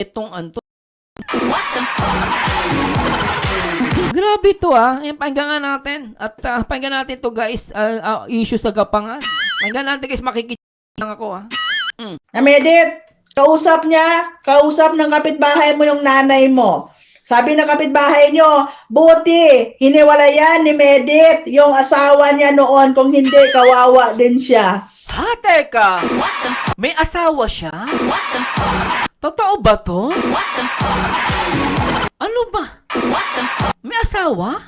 itong anto. Grabe to Ayan, pakinggan nga natin. At pakinggan natin to guys, issue sa Gapangan. Pakinggan natin guys, lang ako Medit, kausap ng kapitbahay mo yung nanay mo. Sabi ng kapitbahay nyo, buti, hiniwalayan ni Medit yung asawa niya noon, kung hindi, kawawa din siya. Ha, teka. May asawa siya? Totoo ba to? Ano ba? May asawa?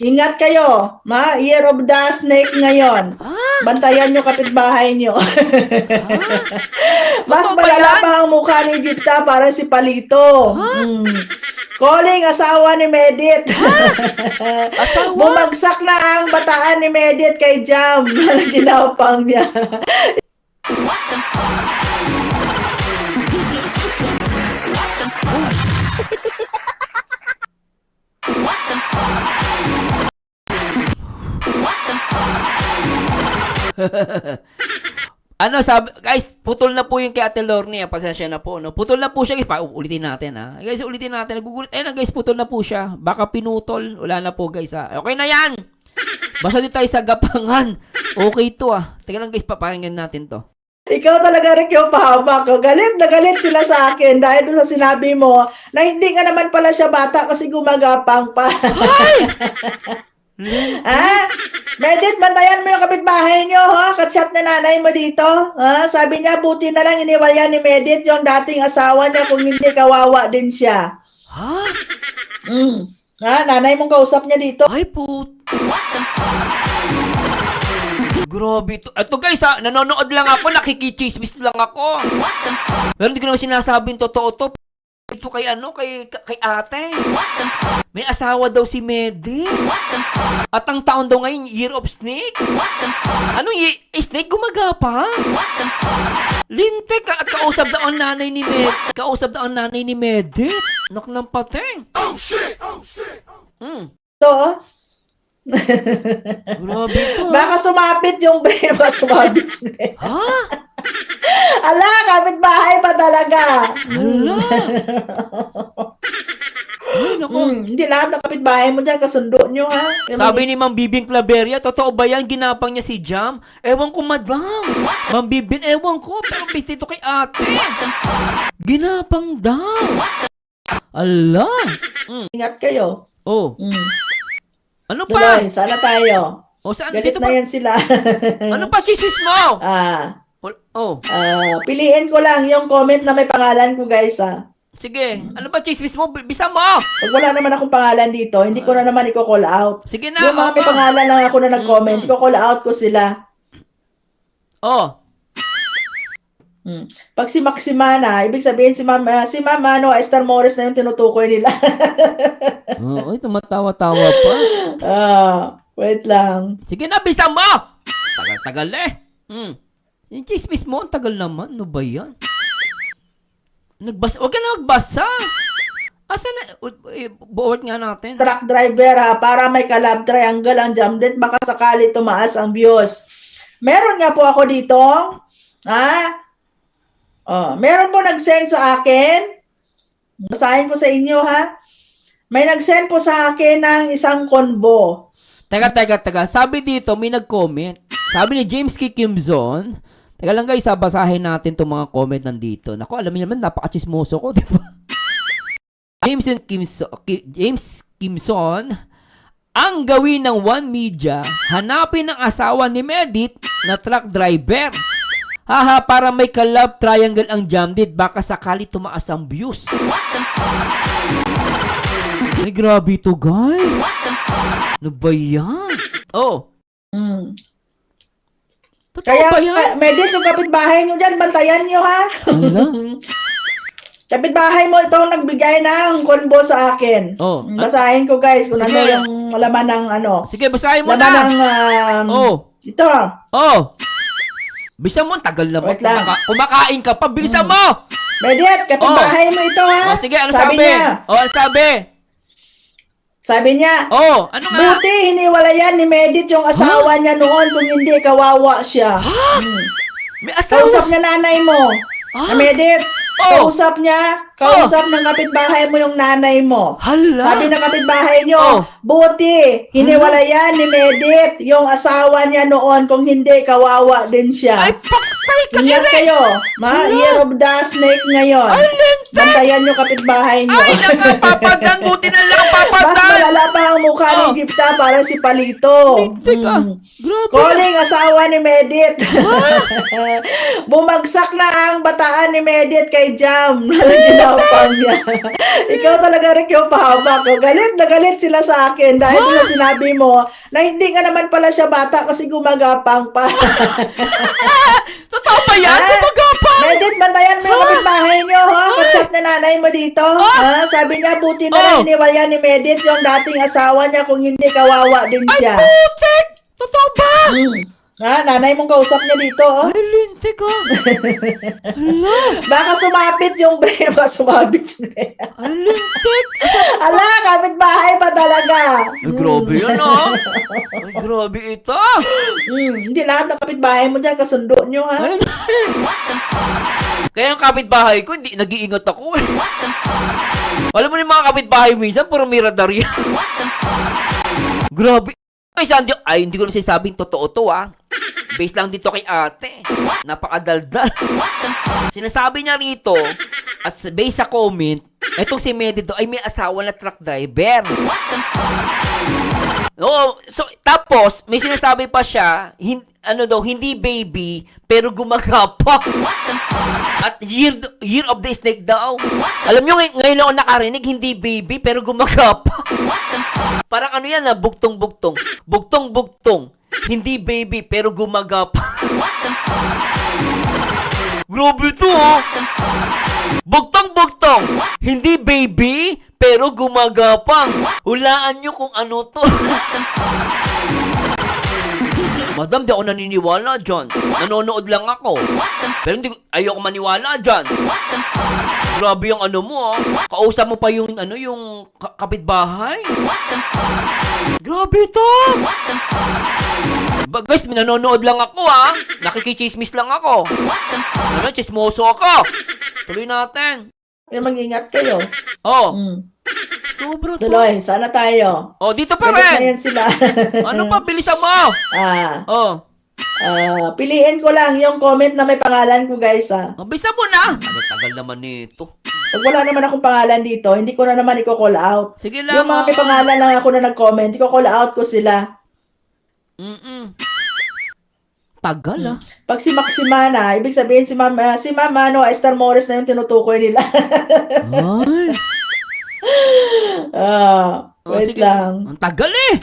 Ingat kayo, Year of the Snake ngayon. Bantayan nyo kapitbahay nyo. Mas Totoo ba malala yan? pa ang mukha ni Gipta para si Palito. Calling asawa ni Medit. Asawa? Bumagsak na ang bataan ni Medit kay Jam. Ginapang niya. Ano sabi, guys, putol na po yung kay Ate Lorne, pasensya na po, no? Putol na po siya, guys, ulitin natin, Guys, ulitin natin, nagugulit, guys, putol na po siya, baka pinutol, wala na po, guys, Okay na yan! Basta di tayo sa Gapangan, okay to, Teka lang, guys, papakinggan natin to. Ikaw talaga, Rick, yung pahamak ko. Galit na galit sila sa akin dahil doon sa sinabi mo na hindi nga naman pala siya bata kasi gumagapang pa. Medit, bantayan mo yung kapitbahay nyo, Kachat na nanay mo dito. Sabi niya, buti na lang iniwalyan ni Medit yung dating asawa niya, kung hindi, kawawa din siya. Nanay mong kausap niya dito. Ay, grabe to. Ito guys, nanonood lang ako, nakikichismis lang ako. Pero hindi ko naman sinasabing totoo to. Ito kay kay ate. May asawa daw si Medi. At ang taon daw ngayon, Year of Snake. Anong snake gumagapa? Lintik, at kausap daw ang nanay ni Medi. Kausap daw ang nanay ni Medi. Nak ng pateng. Oh shit! Ito, Grabe to. baka sumapit yung brain. Baka sumapit yung brain. Ala, kapitbahay pa talaga. Hala. Ay, naku. Hindi lahat ng kapitbahay mo dyan, kasundo nyo, Sabi ni Ma'am Bibing Claveria, totoo ba yan? Ginapang niya si Jam? Ewan ko, madam. Ma'am Bibing, ewan ko. Pero busy ito kay ate. Ginapang daw. Ala. Ingat kayo. Ano pa? Tuloy, sana tayo. Saan? Galit Dito na pa? yan sila. Ano pa, chisis mo? Piliin ko lang yung comment na may pangalan ko, guys, Sige. Ano pa, chismis mo? Bisa mo. Pag wala naman akong pangalan dito, hindi ko na naman i-call out. Sige na. Yung mga may pangalan lang ako na nag-comment, i-call out ko sila. Pag si Maximana, ibig sabihin si Mama Esther Morris na yung tinutukoy nila. Ay, tumatawa-tawa pa. Wait lang. Sige na, bisa mo. Tagal-tagal Yung chismis mo, ang tagal naman. Ano ba yan? Huwag ka na nagbasa. Asan na? Buwat nga natin. Truck driver, para may kalab triangle ang Jamdet, baka sakali tumaas ang views. Meron nga po ako dito. Meron po nag-send sa akin. Basahin ko sa inyo, May nag-send po sa akin ng isang convo. Teka. Sabi dito, may nag-comment. Sabi ni James K. Kimzon, teka lang guys, basahin natin itong mga comment nandito. Naku, alam niyo naman, napaka-chismoso ko, di ba? James Kimson, ang gawin ng One Media, hanapin ang asawa ni Medit na truck driver. Para may kalab triangle ang Jamdit, baka sakali tumaas ang views. Ay, grabe to, guys. Ano ba yan? Totoo Kaya, ba yan? Medit, yung kapitbahay nyo dyan, bantayan nyo, Ala? Kapitbahay mo itong nagbigay ng convo sa akin. Basahin ko, guys, kung Sige. ano yung laman ng Sige, basahin mo laman na. ng ito. Bisa mo, tagal na ba? Wait lang. Kumakain ka pa, bilisan mo! Medit, kapitbahay mo ito, Sige, ano sabi? Ano sabi? Sabi niya, ano nga? buti hiniwalayan ni Medit yung asawa niya noon, kung hindi, kawawa siya. May asawa Kausap niya nanay mo. Na Medit, Kausap ng kapitbahay mo yung nanay mo. Hala. Sabi ng kapitbahay nyo, buti, hiniwalayan ni Medit yung asawa niya noon, kung hindi, kawawa din siya. Ay, paktay ka Ingat rin. kayo, Year of the Snake ngayon. Ay, lintik. Bantayan yung kapitbahay nyo. Ay, naman, papadan. Buti na lang, Mas papadan. malala pa ang mukha ni Gipta para si Palito. Lintik ah. Grabe. Calling asawa ni Medit. Bumagsak na ang bataan ni Medit kay Jam. Ginapang niya. Ikaw talaga rin yung pahamak. Galit na galit sila sa akin dahil na sinabi mo na hindi nga naman pala siya bata kasi gumagapang pa. Totoo ba yan? Ha? Gumagapang. Medit, bantayan mo yung kapitbahay nyo, ha? Katsap na nanay mo dito. Ha? Sabi niya, buti na lang hiniwalyan ni Medit yung dating asawa niya, kung hindi, kawawa din siya. Putik. Totoo ba? Ha? Nanay mong kausap niya dito, oh. Ay, lintik ah. Hala. Baka sumapit yung brain, baka sumapit yung brain. Ay, lintik. Ala, kapitbahay pa talaga. Ay, grabe yan ah. Ay, grabe ito. Hindi lahat ng kapitbahay mo dyan, kasundo nyo, ha? Ay, kaya yung kapitbahay ko, hindi nag-iingat ako eh. Alam mo yung mga kapitbahay minsan, puro miradar yan. Grabe. Ay, Sandy, ay, hindi ko na sinasabing totoo to ah. Based lang dito kay ate. Napakadaldal. Sinasabi niya rito, as based sa comment, etong si Medi do ay may asawa na truck driver. Oo, so tapos may sinasabi pa siya, hindi baby pero gumagapa. At year of the snake daw. Alam niyo ngayon lang ako nakarinig, hindi baby pero gumagapa. Parang ano yan na bugtong-bugtong. Bugtong-bugtong. Hindi baby pero gumagapa. Grabe to oh. Bugtong-bugtong. Hindi baby pero gumagapang. Hulaan nyo kung ano to. Madam, di ako naniniwala dyan. Nanonood lang ako. Pero ayoko maniwala dyan. Grabe yung ano mo, ah. Kausap mo pa yung, yung kapitbahay. Grabe to. Guys, nanonood lang ako, ha. Nakikichismis lang ako. Chismoso ako. Tuloy natin. Kaya mag-ingat kayo. Oh. Sobra to. Tuloy, sana tayo. Oh, dito pa Galit na rin. yan sila. Ano pa, bilisan mo. Oh. Piliin ko lang yung comment na may pangalan ko, guys, ha. Bilisan mo na. Tagal naman nito. Pag wala naman akong pangalan dito, hindi ko na naman i-call out. Sige lang. Yung mga may pangalan lang ako na nag-comment, i-call out ko sila. Tagal ah. Pag si Maximana, ibig sabihin si Mama, Esther Morris na yung tinutukoy nila. Ay. Wait sige. lang. Ang tagal eh.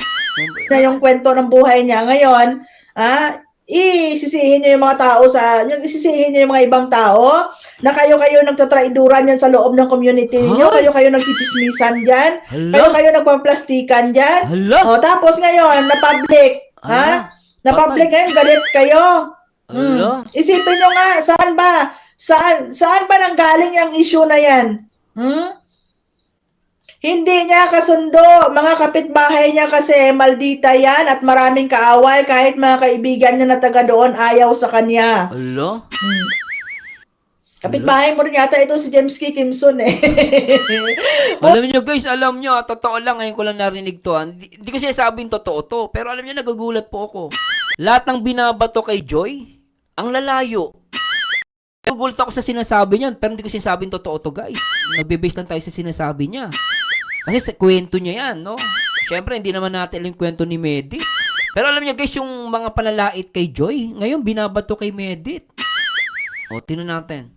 Na yung kwento ng buhay niya ngayon, isisihin niyo yung mga tao isisihin niyo yung mga ibang tao na kayo nagtatraiduran yan sa loob ng community niyo, kayo nagchichismisan diyan, kayo nagpaplastikan diyan. Tapos ngayon na public, na public ngayon galit kayo. Isipin niyo nga saan ba nanggaling yung issue na yan? Hindi niya kasundo, mga kapitbahay niya kasi maldita yan at maraming kaaway, kahit mga kaibigan niya na taga doon ayaw sa kanya. Alo? Kapitbahay mo rin yata ito si James K. Kimson eh. Alam niyo guys, totoo lang, ngayon ko lang narinig to. Hindi ko sinasabing totoo to, pero alam niyo, nagugulat po ako. Lahat ng binabato kay Joy, ang lalayo. Nagugulat ako sa sinasabi niyan, pero hindi ko sinasabing totoo to guys. Nagbe-base lang tayo sa sinasabi niya. Kasi sa kwento niya yan, no? Siyempre, hindi naman natin alam yung kwento ni Medit. Pero alam niyo guys, yung mga panlalait kay Joy, ngayon binabato kay Medit. O, tingnan natin.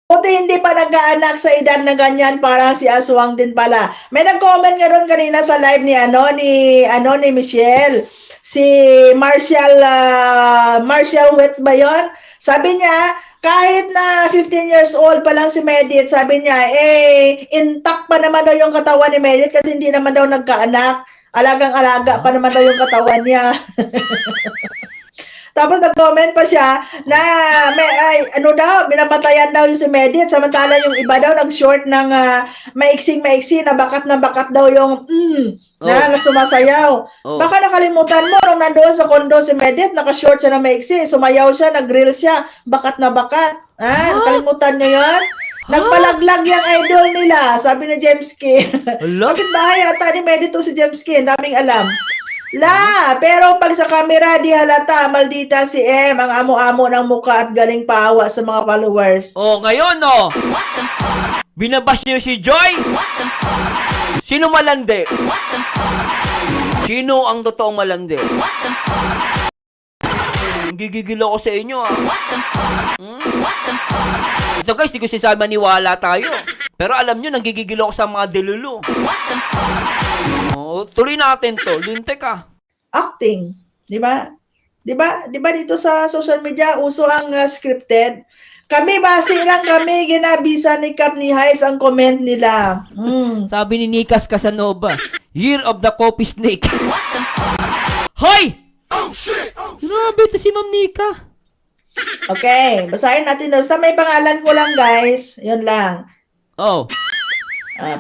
Buti hindi pa nag-aanak sa edad na ganyan, parang si Aswang din pala. May nag-comment nga ron kanina sa live ni Michelle. Si Marshall Wet ba yun? Sabi niya, kahit na 15 years old pa lang si Medit, sabi niya, intact pa naman daw yung katawan ni Medit kasi hindi naman daw nagkaanak. Alagang-alaga pa naman daw yung katawan niya. Tapos nag-comment pa siya na binabatayan daw yung si Medit, samantala yung iba daw nag-short ng maiksing-maiksi na bakat daw yung na sumasayaw. Baka nakalimutan mo nung nandoon sa kondo si Medit, naka-short siya ng maiksi, sumayaw siya, nag-grill siya, bakat na bakat. Nakalimutan niyo yun? Nagpalaglag yung idol nila, sabi ni James K. Ala? Kapitbahay ata ni Medito si James K, daming alam. Pero pag sa camera di halata, maldita si M, ang amo-amo ng muka at galing paawa sa mga followers. Oh, ngayon, oh. Binabash niyo si Joy? Sino malandi? Sino ang totoong malandi? Gigigil ako sa inyo, ah. Ito guys, di ko sinasabi maniwala tayo. Pero alam nyo, nanggigigil ako sa mga delulu. Oh, tuloy natin to. Lintek ka. Acting, di ba? Di ba dito sa social media uso ang scripted? Kami base lang kami ginabisa ni Cap ni Hayes ang comment nila. Sabi ni Nikas Casanova, Year of the Coffee Snake. Hoy! Grabe ito si Ma'am Nika. Okay, basahin natin daw. Basta may pangalan ko lang guys. Yun lang. Oh.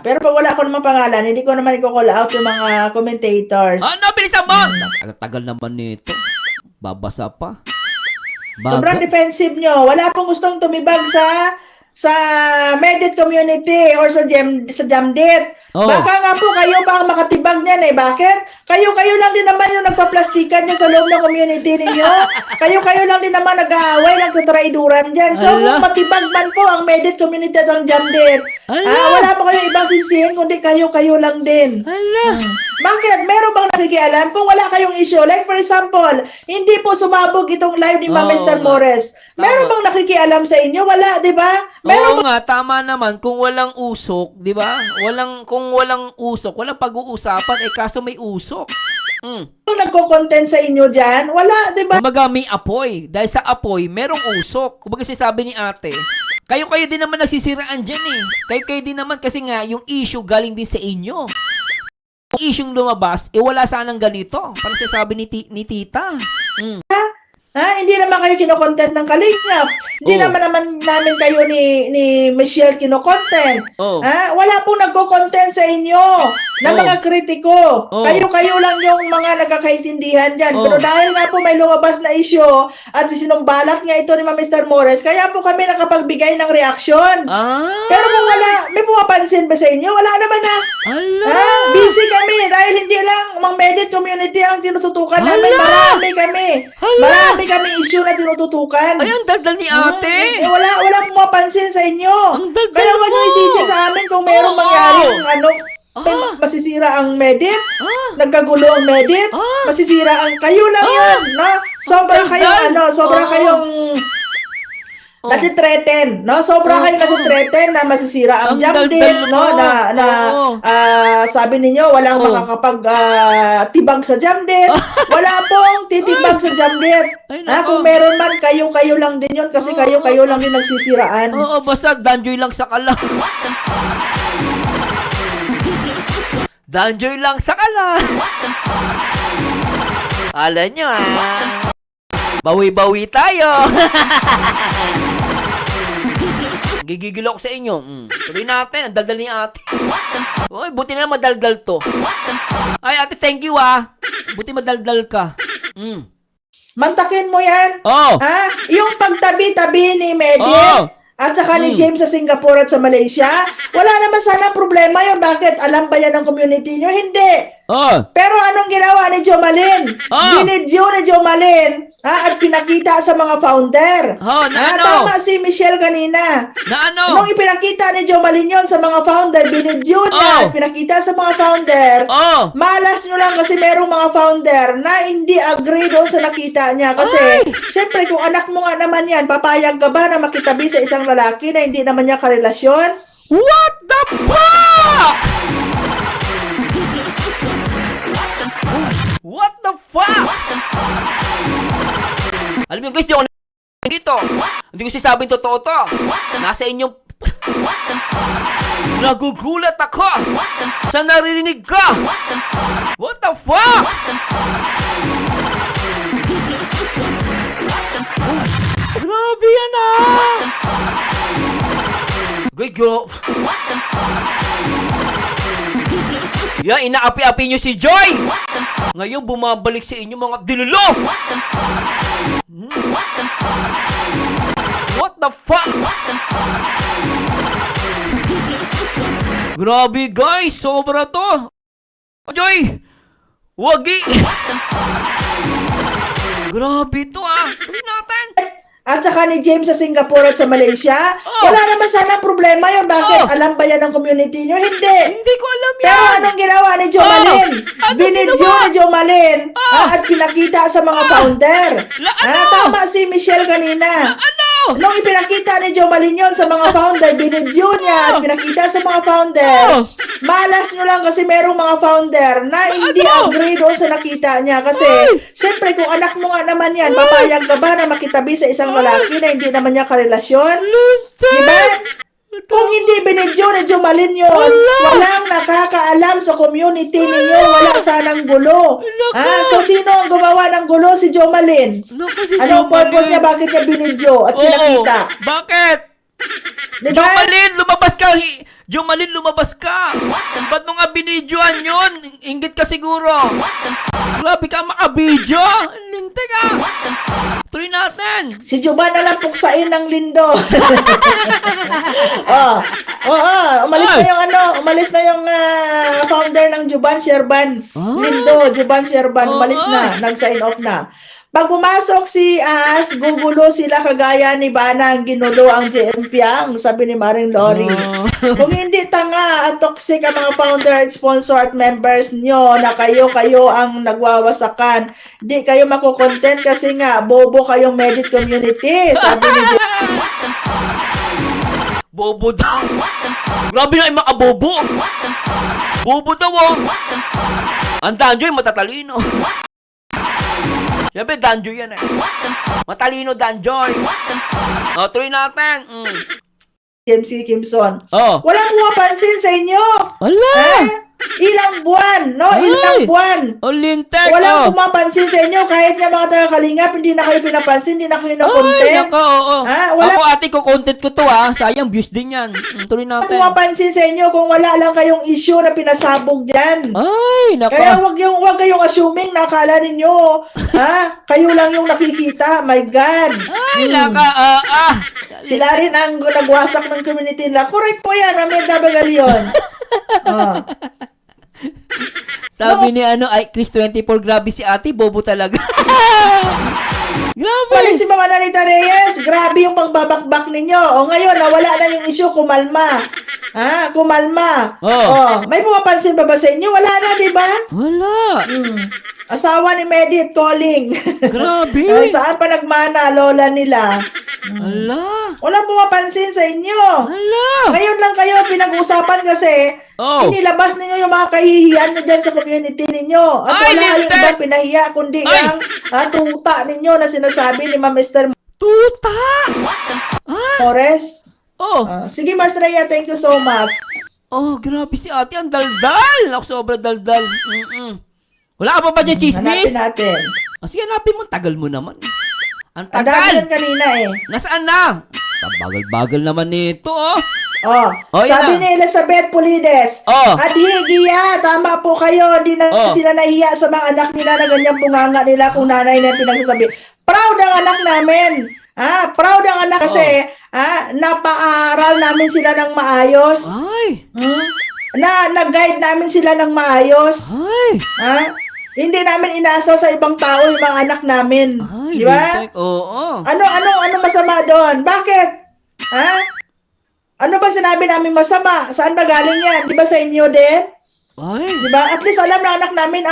Pero pag wala ko naman pangalan, hindi ko naman i-call out yung mga commentators. Ano, bilisan mo! Tagal naman nito. Babasa pa. Sobrang defensive nyo. Wala pong gustong tumibag sa Medit community or sa Jamdit. Oh. Baka nga po kayo pa ang makatibag niyan eh. Bakit? Kayo lang din naman yung nagpaplastikan niya sa loob ng community ninyo. Kayo lang din naman nag-aaway, nagtatraiduran dyan. So, Ala. kung matibag man po ang Medit community at ang Jamdit, Ala. wala pa kayong ibang sisihin, kundi kayo lang din. Hala. Bakit? Meron bang nakikialam? Kung wala kayong issue, like for example, hindi po sumabog itong live ni Ma'am Oo Esther nga. Mores. Meron Tama. bang nakikialam sa inyo? Wala, di ba? Oo nga, tama naman. Kung walang usok, di ba? Kung walang usok, walang pag-uusapan, kaso may usok. Kung nagko-content sa inyo dyan, wala, di ba? Kumbaga may apoy. Dahil sa apoy, merong usok. Kumbaga sabi ni ate, kayo din naman nagsisiraan dyan eh. Kayo din naman kasi nga, yung issue galing din sa inyo. Yung issue lumabas, wala sanang ganito. Parang sabi ni tita. Hindi naman kayo kinokontent ng Kalingap. Hindi Oh. naman namin kayo ni Michelle kinokontent. Oh. Wala pong nagko-content sa inyo na Oh. mga kritiko. Oh. Kayo lang yung mga nagkakaintindihan dyan. Oh. Pero dahil nga po may lumabas na issue at sinumbalak niya ito ni Ma'am Esther Mores, kaya po kami nakapagbigay ng reaksyon. Pero kung wala, may pumapansin ba sa inyo? Wala naman na. Ala. Busy kami dahil hindi lang Mang Medit community ang tinututukan namin. Hala! Marami kami. Hala! Marami kami issue na tinututukan. Ay, ang daldal ni ate. Wala pumapansin sa inyo. Ang daldal Kaya wag mo. niyo isisi sa amin kung merong Oo. mangyaring may Ah. masisira ang Medit. Ah. Nagkagulo ang Medit. Ah. Masisira ang kayo lang yan. No? Sobra Ang kayong daldal. sobra Oo. kayong natitreten, no? Sobra kayo natitreten na masisira ang Ang Jamdit, daldal no? mo. Na Oo. sabi ninyo walang Oo. makakapag tibag sa Jamdit. Wala pong titibag sa Jamdit. Ay, nako. Kung meron man kayo lang din 'yon kasi kayo lang din nagsisiraan. Oo, basta danjoy lang sa kala. Danjoy lang sa kala. Alam nyo bawi-bawi tayo. Gigigil ako sa inyo. Tuloy natin, ang daldal ni ate. Uy, buti na madaldal to. Ay, ate, thank you Buti madaldal ka. Mantakin mo 'yan. Oh. Yung pagtabi-tabi ni Medit Oh. at saka ni James sa Singapore at sa Malaysia, wala naman sana problema 'yon. Bakit? Alam ba yan ng community nyo? Hindi. Oh. Pero anong ginawa ni Jomalyn? Binidyo ni Jomalyn at pinakita sa mga founder. Na ano? Tama si Michelle kanina. Na ano? Nung ipinakita ni Jomalyn yon sa mga founder, binidyo niya at pinakita sa mga founder. Oh. Malas nyo lang kasi merong mga founder na hindi agree doon sa nakita niya. Kasi, syempre, kung anak mo nga naman yan, papayag ka ba na makitabi sa isang lalaki na hindi naman niya karelasyon? What the fuck? What the fuck? Alam niyo guys, di ako dito. Hindi ko sisabing totoo to. Nasa inyong... Nagugulat ako sa naririnig ka. What the fuck? Grabe yan Go. Yan, inaapi-api nyo si Joy! Ngayon, bumabalik sa inyo mga dilulo! What the fuck? Grabe guys, sobra to. Joy! Wagi! Grabe to Tuloy natin. At saka ni James sa Singapore at sa Malaysia, wala naman sana problema yun. Bakit? Alam ba yan ng community nyo? Hindi. Hindi ko alam yan. Pero anong ginawa ni Jomalyn? Ano Binidyo ginawa? ni Jomalyn at pinakita sa mga founder. Ano? Tama si Michelle kanina. Ano? Nung ipinakita ni Jomalyn yun sa mga founder, binidyo niya at pinakita sa mga founder. Malas nyo lang kasi merong mga founder na hindi agree doon sa nakita niya. Kasi, syempre, kung anak mo nga naman yan, papayag ka ba na makitabi sa isang lalaki na hindi naman niya karelasyon? Diba? Kung hindi binidyo ni Jomalyn yun, walang nakakaalam sa community ninyo, wala sanang gulo. So, sino ang gumawa ng gulo? Si Jomalyn. Anong purpose niya? Bakit niya binidyo at pinakita? Bakit? Diba? Jomalyn, lumabas ka! Ba't mo nga binidyoan yun? Inggit ka siguro. Grabe ka makabidyo! Lintik ka! Tuloy natin! Si Juban na lang puksain ng lindo. Umalis na yung founder ng Juban, Sherban. Lindo, Juban, Sherban, umalis na, nag-sign off na. Pag pumasok si As, gugulo sila kagaya ni Bana ang ginulo ang JMP ang sabi ni Maring Lori. Kung hindi tanga at toxic ang mga founder at sponsor at members nyo na kayo ang nagwawasakan, di kayo makukontent kasi nga bobo kayong Medit community, sabi ni Bobo daw! Grabe na yung makabobo! Bobo daw Ang Danjoy matatalino. Siyempre, Danjoy yan Matalino, Danjoy. Tuloy natin. MC Kimson. Walang pumapansin sa inyo. Wala. Ilang buwan, no? Ilang buwan. Lintek. Walang pumapansin sa inyo. Kahit nga mga taga-kalingap, hindi na kayo pinapansin, hindi na kayo na-content. Wala. Ako ate ko, content ko to Sayang, views din yan. Tuloy natin. Pumapansin sa inyo kung wala lang kayong issue na pinasabog dyan. Ay, nako. Kaya wag kayong assuming na akala ninyo, kayo lang yung nakikita. My God. Ay, Sila rin ang nagwasak ng community nila. Correct po yan, Ahmed Dabagalyon. Sabi ni Chris 24, grabe si ate, bobo talaga. Grabe. Pali si Mama Narita Reyes, grabe yung pagbabakbak ninyo. Ngayon, nawala na yung issue, kumalma. Kumalma. May pumapansin ba sa inyo? Wala na, di ba? Wala. Asawa ni Medit calling. Grabe. Saan pa nagmana, lola nila? Walang pumapansin sa inyo. Ngayon lang kayo pinag-usapan kasi inilabas ninyo yung mga kahihiyan nyo dyan sa community ninyo. At wala kayong ibang pinahiya kundi ang tuta ninyo na sinasabi ni Ma'am Esther Tuta! Mores. Sige, Mars Rhea, thank you so much. Grabe si ate, ang daldal. Ako sobra daldal. Wala ka pa ba dyan, chismis? Hanapin natin. Sige, hanapin mo. Tagal mo naman. Ang Ang dami tagal. nun kanina Nasaan na? Bagal-bagal naman nito, Sabi ni Elizabeth Pulides, Adhigiya, tama po kayo, di na sila nahiya sa mga anak nila na ganyang bunganga nila kung nanay na pinagsasabi. Proud ang anak namin. Proud ang anak kasi napaaral namin sila ng maayos. Nag-guide namin sila ng maayos. Hindi namin inaasaw sa ibang tao yung mga anak namin. Di ba? Ano masama doon? Bakit? Ano ba sinabi namin masama? Saan ba galing yan? Di ba sa inyo din? Di ba? At least alam na anak namin,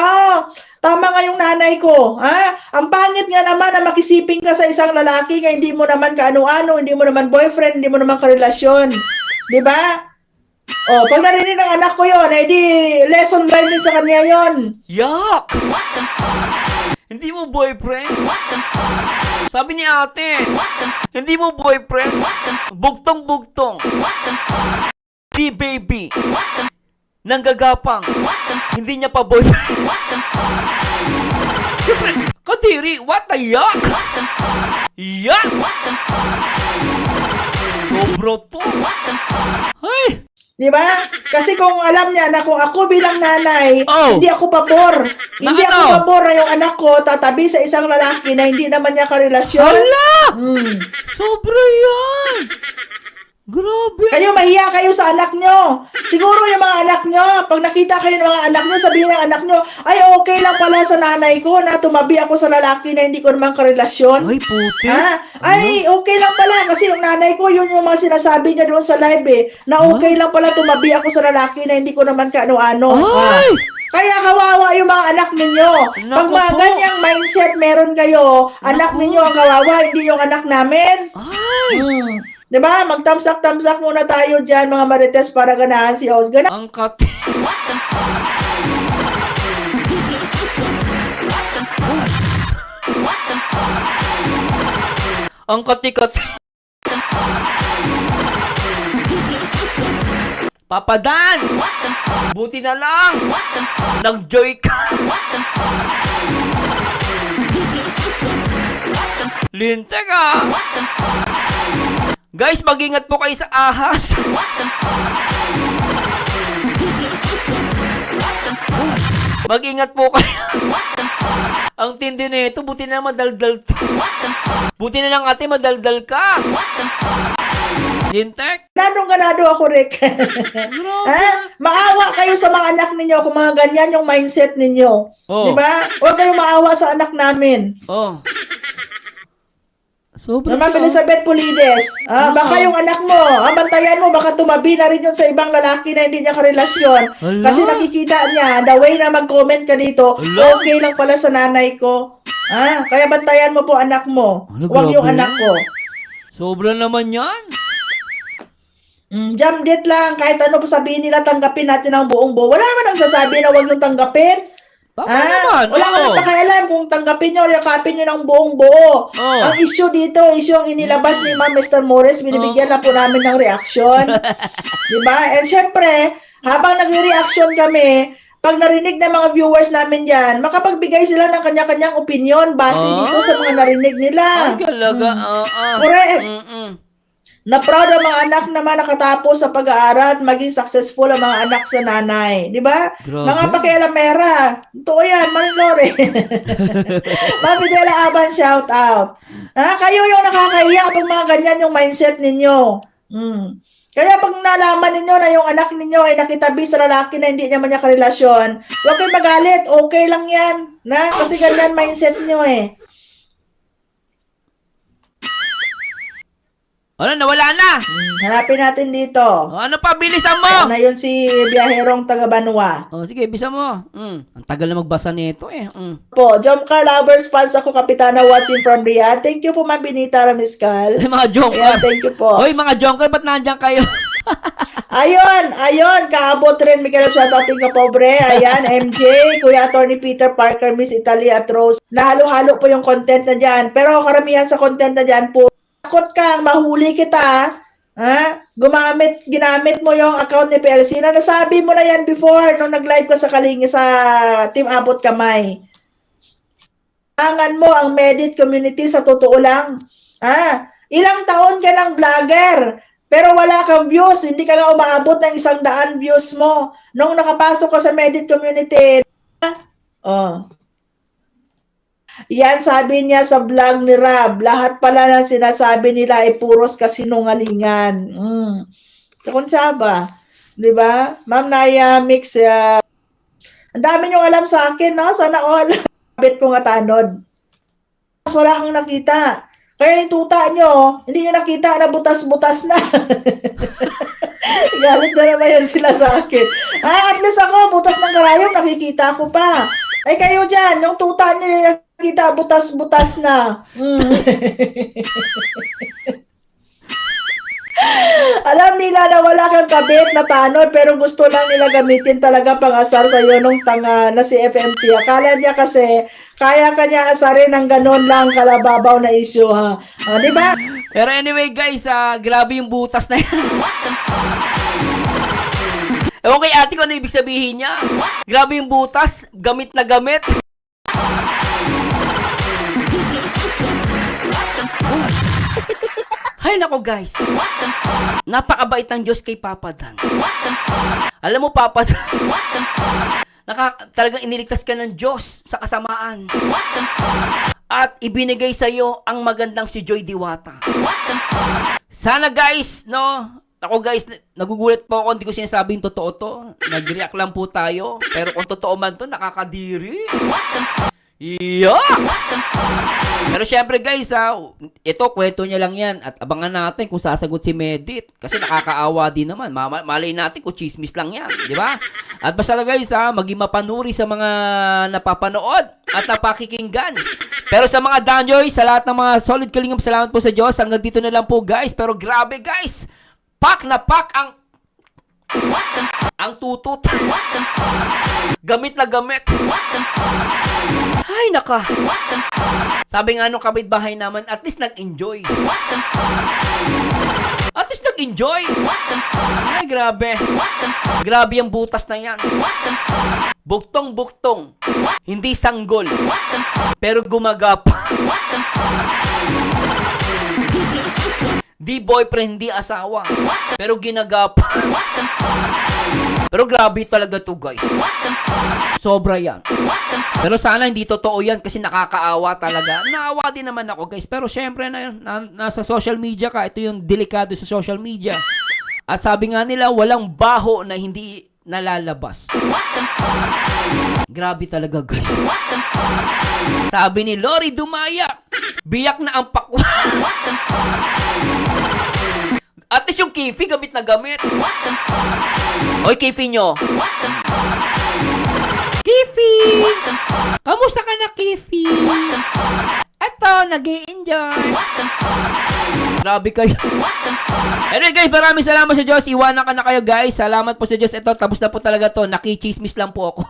tama nga yung nanay ko. Ang pangit nga naman na makisiping ka sa isang lalaki nga hindi mo naman kaano-ano, hindi mo naman boyfriend, hindi mo naman karelasyon. Di ba? Pag narinig ng anak ko yun, di lesson learned din sa kanya yun. Yuck! Hindi mo boyfriend? Sabi ni ate, hindi mo boyfriend? Bugtong-bugtong. Di baby. Nanggagapang. Hindi niya pa boyfriend. Siyempre, kadiri, what the yuck? Yuck! Sobro to. Ay! Di ba? Kasi kung alam niya na kung ako bilang nanay, hindi ako pabor. Hindi ako pabor na yung anak ko tatabi sa isang lalaki na hindi naman niya karelasyon. Hala! Sobra yan! Grabe. Kayo, mahiya kayo sa anak nyo. Siguro yung mga anak nyo, pag nakita kayo ng mga anak nyo, sabihin ng anak nyo, ay okay lang pala sa nanay ko na tumabi ako sa lalaki na hindi ko naman karelasyon. Ay, puti. Ay, okay lang pala. Kasi yung nanay ko, yun yung mga sinasabi niya doon sa live na okay lang pala tumabi ako sa lalaki na hindi ko naman kaano-ano. Ay! Kaya kawawa yung mga anak ninyo. Pag Naku mga po. ganyang mindset meron kayo, anak ninyo ang kawawa, hindi yung anak namin. Ay! Diba? Magtamsak-tamsak muna tayo dyan, mga marites, para ganahan si Os. Ang kati. Ang kati-kati. Papa Dan! Buti na lang! Nag-joy ka! Lintek ah! Guys, mag-ingat po kayo sa ahas! Mag-ingat po kayo! Ang tindi nito, buti na lang madaldal to. Buti na lang ate, madaldal ka! Lintek! Ganado ako, Rick. Maawa kayo sa mga anak ninyo kung mga ganyan yung mindset ninyo. Oh. Diba? Huwag kayong maawa sa anak namin. Oh. Sobrang Ma'am Elizabeth Pulides, baka yung anak mo, bantayan mo, baka tumabi na rin yun sa ibang lalaki na hindi niya karelasyon. Ala. Kasi nakikita niya, the way na mag-comment ka dito, Ala. okay lang pala sa nanay ko. Kaya bantayan mo po anak mo. Ano, Huwag yung grabe anak yan. ko. Sobra naman yan. Jam date lang, kahit ano po sabihin nila, tanggapin natin ang buong buo. Wala naman ang sasabi na huwag yung tanggapin. Baka naman. Wala ka oo. nang pakialam kung tanggapin nyo, yakapin nyo ng buong buo. Oo. Ang issue dito, issue ang inilabas ni Ma'am Mr. Morris, binibigyan na po namin ng reaksyon. Diba? And syempre, habang nagre-reaction kami, pag narinig ng mga viewers namin dyan, makapagbigay sila ng kanya-kanyang opinion base dito sa mga narinig nila. Ay, galaga. Correct. Mm-mm. Na proud ang mga anak naman nakatapos sa pag-aaral at maging successful ang mga anak sa nanay. Di ba? Grabe. Mga pakialamera. Totoo yan, Marilore. Ma'am Fidela Aban, shout out. Kayo yung nakakahiya pag mga ganyan yung mindset ninyo. Kaya pag nalaman ninyo na yung anak ninyo ay nakitabi sa lalaki na hindi naman niya karelasyon, huwag kayong magalit. Okay lang yan. Kasi ganyan mindset nyo eh. Ano, nawala na. Hanapin natin dito. O, ano pa, bilisan Ano mo. na yun si biyaherong taga Banwa. O, sige, bilisan mo. Ang tagal na magbasa nito eh. Po, Jomcar Lovers fans ako, Kapitana watching from Riyadh. Thank you po, Ma'am Benita Ramiscal. Ay, mga jonker. Ayan, thank you po. Hoy, mga jonker, ba't nandiyan kayo? Ayun, kaabot rin, Miguel Shouting ka pobre. Ayan, MJ, Kuya Attorney Peter Parker, Miss Italy at Rose. Nahalo-halo po yung content na dyan. Pero karamihan sa content na dyan po, takot kang mahuli kita, ginamit mo yung account ni PLC na nasabi mo na yan before nung nag-live ka sa Kalinga sa Team Abot Kamay. Tangan mo ang Medit community sa totoo lang. Ilang taon ka ng vlogger, pero wala kang views, hindi ka nga umaabot ng 100 views mo. Nung nakapasok ka sa Medit community, yan sabi niya sa vlog ni Rab, lahat pala na sinasabi nila ay puros kasinungalingan. Kung ba? Diba? Ma'am Naya Mix, ang dami niyong alam sa akin, no? Sana all. Kabit ko nga tanod. Wala kang nakita. Kaya yung tuta nyo, hindi nyo nakita na butas-butas na. Galit na naman yan sila sa akin. At least ako, butas ng karayom, nakikita ko pa. Ay kayo dyan, yung tuta nyo yung nakikita, butas-butas na. Alam nila na wala kang kabit na tanod, pero gusto lang nila gamitin talaga pang-asar sa iyo nung tanga na si FMT. Akala niya kasi, kaya kanya asarin ng ganon lang kalababaw na issue, ha? Di ba? Pero anyway guys, grabe yung butas na yan. Ewan kay ate ko ano ibig sabihin niya. Grabe yung butas, gamit na gamit. Hay nako guys. Napakabait ng Diyos kay Papa Dan. Alam mo Papa Dan, talagang iniligtas ka ng Diyos sa kasamaan. at ibinigay sa iyo ang magandang si Joy Diwata. Sana guys, no? Ako guys, nagugulat po ako, hindi ko sinasabing totoo to. Nag-react lang po tayo. Pero kung totoo man to, nakakadiri. Yeah! Pero syempre guys, ito kwento niya lang yan. At abangan natin kung sasagot si Medit. Kasi nakakaawa din naman. Malay natin kung chismis lang yan. Di ba? At basta guys, maging mapanuri sa mga napapanood at napakikinggan. Pero sa mga danjoy, sa lahat ng mga solid kalingap, salamat po sa Diyos. Hanggang dito na lang po guys. Pero grabe guys, pak na pak ang tutut. Gamit na gamit. Ay, naka. Sabi nga nung kapitbahay naman, at least nag-enjoy. At least nag-enjoy. Ay, grabe. Grabe ang butas na yan. Buktong-buktong. Hindi sanggol. Pero gumagapa. Di boyfriend, di asawa. Pero ginagapa. Pero grabe talaga to guys. Sobra yan. Pero sana hindi totoo yan kasi nakakaawa talaga. Naawa din naman ako guys. Pero syempre nasa social media ka. Ito yung delikado sa social media. At sabi nga nila, walang baho na hindi nalalabas. Grabe talaga guys. Sabi ni Lori Dumaya, biyak na ang pakwa. At least yung kifi, gamit na gamit. Oy, kifi nyo. Kifi! Kamusta ka na, Kifi? Eto, nag-i-enjoy. Grabe kayo. Anyway guys, maraming salamat sa Diyos. Iwanan ka na kayo guys. Salamat po sa Diyos. Ito, tapos na po talaga to. Nakichismis lang po ako.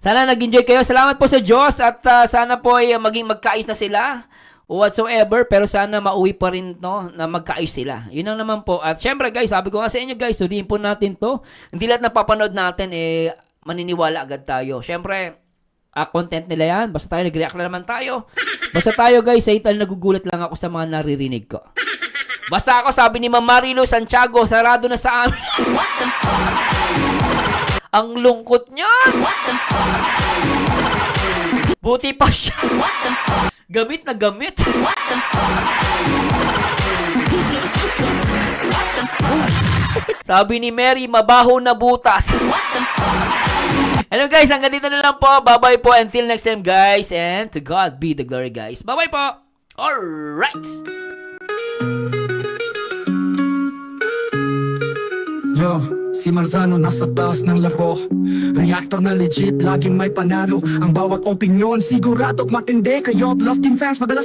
Sana nag-enjoy kayo. Salamat po sa Diyos. At sana po ay maging magkaayos na sila. Whatsoever, pero sana mauwi pa rin no, na magkaayos sila. Yun lang naman po. At syempre guys, sabi ko nga sa inyo guys, sudiin po natin to. Hindi lahat na papanood natin, maniniwala agad tayo. Syempre, content nila yan. Basta tayo nag-react na naman tayo. Basta tayo guys, sa ital nagugulat lang ako sa mga naririnig ko. Basta ako, sabi ni Ma'am Marilo Santiago, sarado na sa amin. Ang lungkot niya. Buti pa siya. Gamit na gamit. Sabi ni Mary, mabaho na butas. Hello guys, hanggang dito na lang po. Bye-bye po. Until next time guys. And to God be the glory guys. Bye-bye po. Alright. Yo, si Marzano nasa taas ng laro. Reactor na legit, laging may panalo. Ang bawat opinyon, sigurado matindi. Kayo't love team fans, madalas